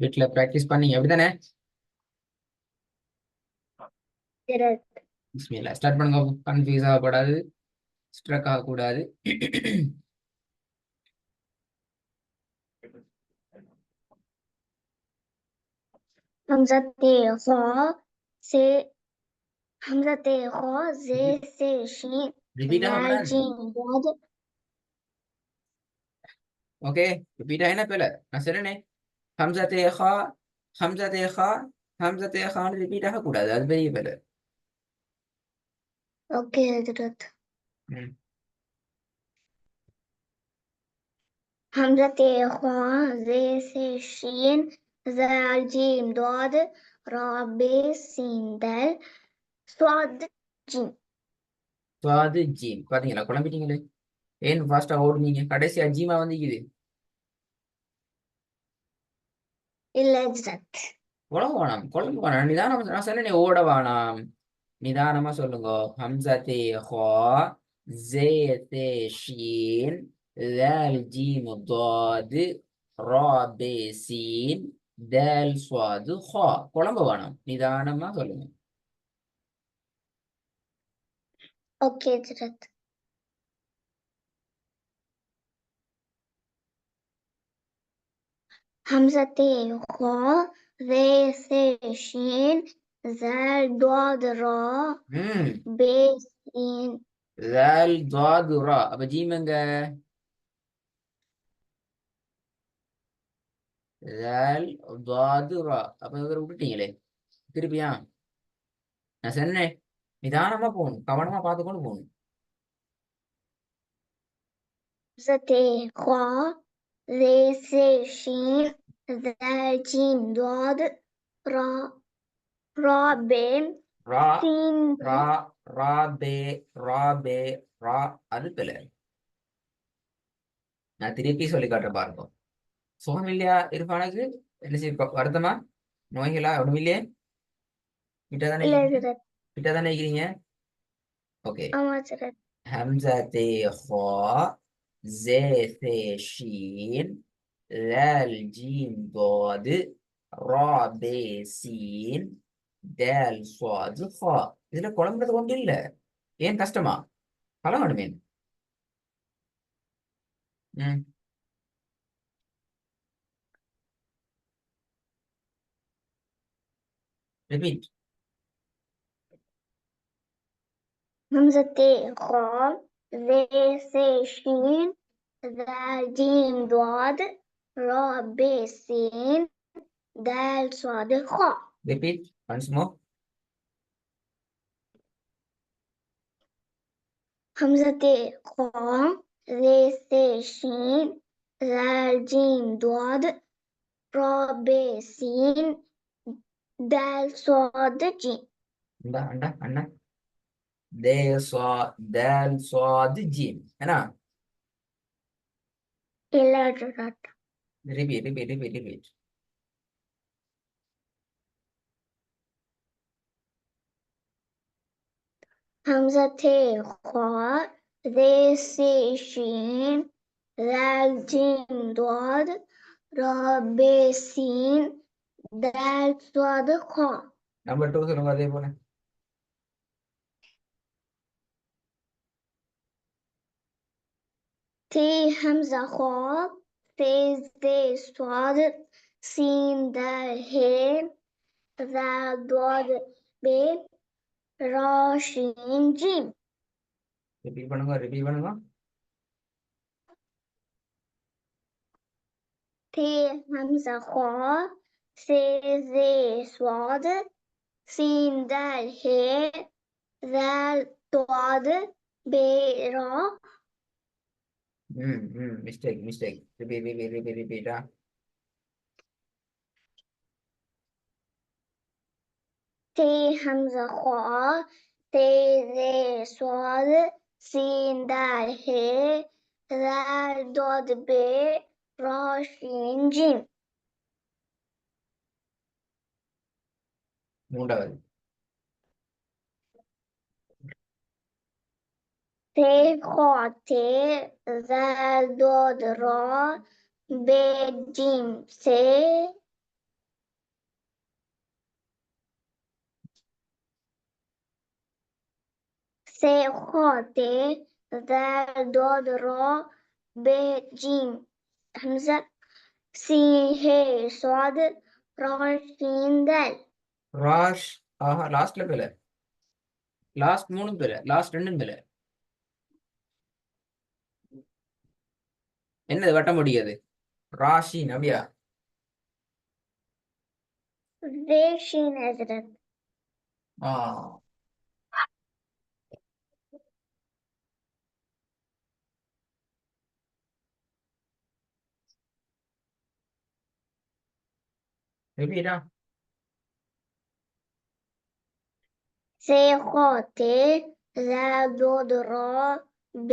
வீட்ல பிராக்டிஸ் பண்ணீங்க அப்படிதானே? பிஸ்மில்லா ஸ்டார்ட் பண்ணுங்க. கன்ஃபியூஸ் ஆகக்கூடாது, ஸ்ட்ரக் ஆகக்கூடாது. همزة خا से همزة خا زي से شين ரிப்பீட் ذال ஆகக்கூடாது. جيم ضاد. ஓகே, ரிப்பீட் ஆகினா பேல நான் சொல்றேனே, ஹம்சத்தே ஹா ஹம்சத்தே ஹா ஹம்சத்தே ஹான்னு ரிப்பீட் ஆகக்கூடாது, அது பெரிய பேல. اوكي حضرت. همزة خا زي से شين ذال جيم ضاد را بي سين دال صاد جيم. சுவாது ஜீம். பாத்தீங்களா, குழம்பிட்டீங்களே. ஏன் ஃபாஸ்டா ஓடுனீங்க? கடைசியா ஜீமா வந்துக்குது. إلا حضرت. குழம்பு வேணாம், குழம்பு வேணாம், நிதானமா. நான் சொன்னேனே, ஓட வேணாம், நிதானமா சொல்லுங்க. ஹம்சத்தே ஹா ஜே தே ஷீன் ذال جيم ضاد را بي سين دال صاد خا. குழம்பு வேணாம், நிதானமா சொல்லுங்க. اوكي حضرت. همزة خا زي से شين ذال ضاد را ம் بي سين. ذال ضاد را. அப்ப ஜீம் எங்க? ذال ضاد را. அப்ப இவரை விட்டுட்டீங்களே, திருப்பியா? நான் சொன்னேன், நிதானமா போகணும், கவனமா பார்த்துக்கொண்டு போகணும். همزة خا زي से شين ذال جيم ضاد را را بي ரா سين ரா ரா பே ரா பே ரா. அது பிள்ளை. நான் திருப்பி சொல்லி காட்டுறேன் பாருங்க. சுகம் இல்லையா இருப்பானுக்கு? என்ன செய்ய வருத்தமா? நோய்களா? ஒண்ணும் இல்லையே? கிட்ட தானே إلى இருக்கிறீங்க, حضرت. கிட்ட தானே இருக்கிறீங்க. ஓகே. أما حضرت. ஹம்சா தே ஹா ஜே தே ஷீன் ذال جيم ضاد ரா பே சீன் டேல் ஸ்வாது ஹா. இதுல குழம்புறது ஒன்று இல்ல. ஏன் கஷ்டமா? பழகணுமே. ம் ரிப்பீட். همزة خا زي से شين ذال جيم ضاد را بي سين دال صاد خا. Repeat once more. همزة خا زي से شين ذال جيم ضاد را بي سين دال صاد جيم. அண்டா அண்டா அண்ணா. தே சா டேல் ஸ்வாது ஜீம். ஏன்னா إلى حضرت. Repeat repeat repeat repeat. همزة خا زي से شين ذال جيم ضاد را بي سين دال صاد خا. நம்பர் 2 சொல்லுங்க அதே போல. تي همزة خا في زي صاد سين دال هي ذال ضاد بي را شين جيم. ரிப்பீட் பண்ணுங்க, ரிப்பீட் பண்ணுங்க. تي همزة خا في زي صاد سين دال هي ذال ضاد بي را. Mistake mistake. Repeat repeat repeat ரிப்பீட்டா. تي همزة خا في زي صاد سين دال هي ذال ضاد بي را شين جيم. மூன்றாவது. تي خا تي ذال ضاد را بي جيم سي سي خا تي ذال ضاد را ب جيم همزة سين هي صاد را شين دال ராஷ். ஆஹா, லாஸ்ட்ல பிழை. லாஸ்ட் 3 பிழை, லாஸ்ட் 2 பிழை. என்னது வட்ட முடியாது? ராஷின் அப்படியா? زي شين أزرق ஆ, ரிப்பீட்டா? سي خا تي ذال ضاد را ب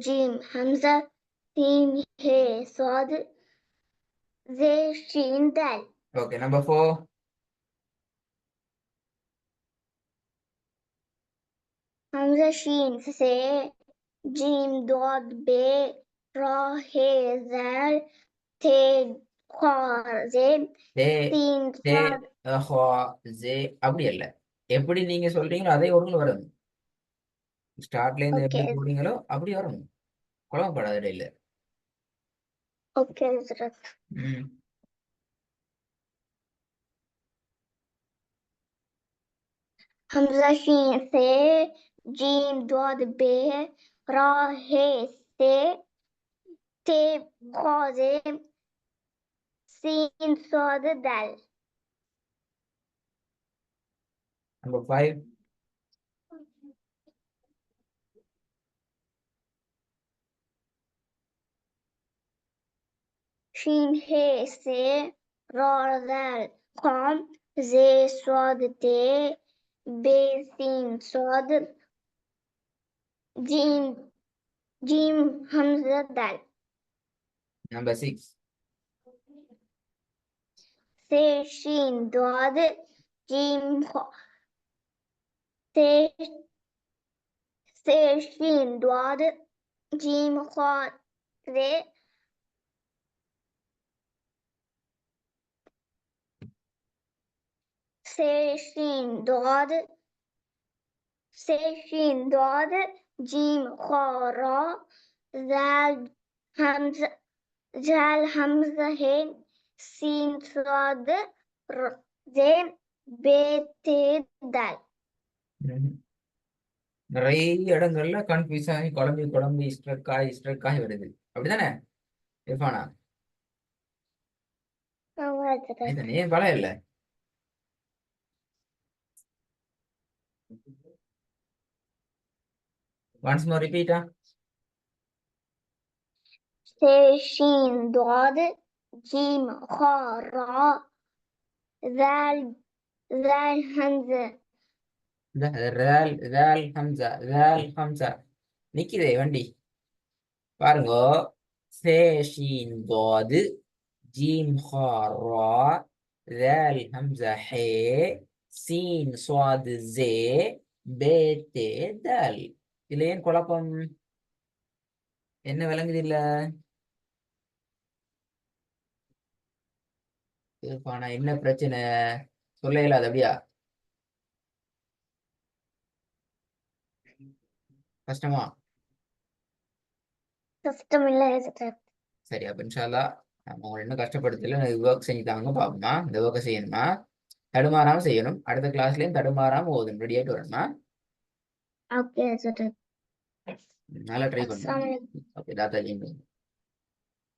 جيم همزة سين هي صاد زي شين دال ஓகே, நம்பர் 4. همزة شين سي جيم ضاد ب را هي ذال تي خا زي தே سين தே صاد ஹா ஜே அப்படி இல்ல. எப்படி நீங்க சொல்றீங்களோ அதே ஒழுங்கு வரணும். ஸ்டார்ட்ல இருந்து எப்படி أوكي போறீங்களோ அப்படி வரணும். குழம்பப்படாத இடையில. أوكي أزرق ம். همزة شين سي جيم ضاد ب را هي سي تي خا زي سين صاد دال நம்பர் 5. شين هي سي را ذال قام زي صاد تي ب سين صاد جيم جيم همزة دال நம்பர் 6. سي شين ضاد جيم خا سي سي شين ضاد جيم خا زي سي شين ضاد سي شين ضاد جيم خا را ذال همزة جال همزة هين سين صاد زي بيت دال ம். நிறைய இடங்கள்ல கன்ஃபியூஸ் ஆகி குழம்பி குழம்பி ஸ்ட்ரக் ஆகி வருது. அப்படிதானே இர்ஃபானா? இதுதானே பலம் இல்ல. ஒன்ஸ் மோர் ரிப்பீட்டா? سي شين ضاد جيم خا را ذال ذال همزة ذال ذال ஹம்சா ذال ஹம்சா நிக்குதே வண்டி பாருங்க. சே ஷீன் தாது ஜீம் ஹா ரா ذال ஹம்சா ஹே சீன் ஸ்வாது ஜே பே தே தால். இதுல ஏன் குழப்பம்? என்ன விளங்குது இல்ல? இர்ஃபானா என்ன பிரச்சனை? சொல்ல இயலாது அப்படியா? கஷ்டமா? கஷ்டம் இல்லை ஹசரத். சரி, அப்ப இன்ஷா அல்லாஹ் நம்ம உங்களை இன்னும் கஷ்டப்படுத்தல. ஒர்க் செஞ்சு தாங்க பாப்போமா? இந்த ஒர்க்கை செய்யணுமா? தடுமாறாம செய்யணும். அடுத்த கிளாஸ்லயும் தடுமாறாம ஓதும். ரெடி ஆயிட்டு வரணுமா? ஓகே ஹசரத். நல்லா ட்ரை பண்ணுங்க. அஸ்ஸலாமு அலைக்கும். ஓகே, தாத்தா ஜி.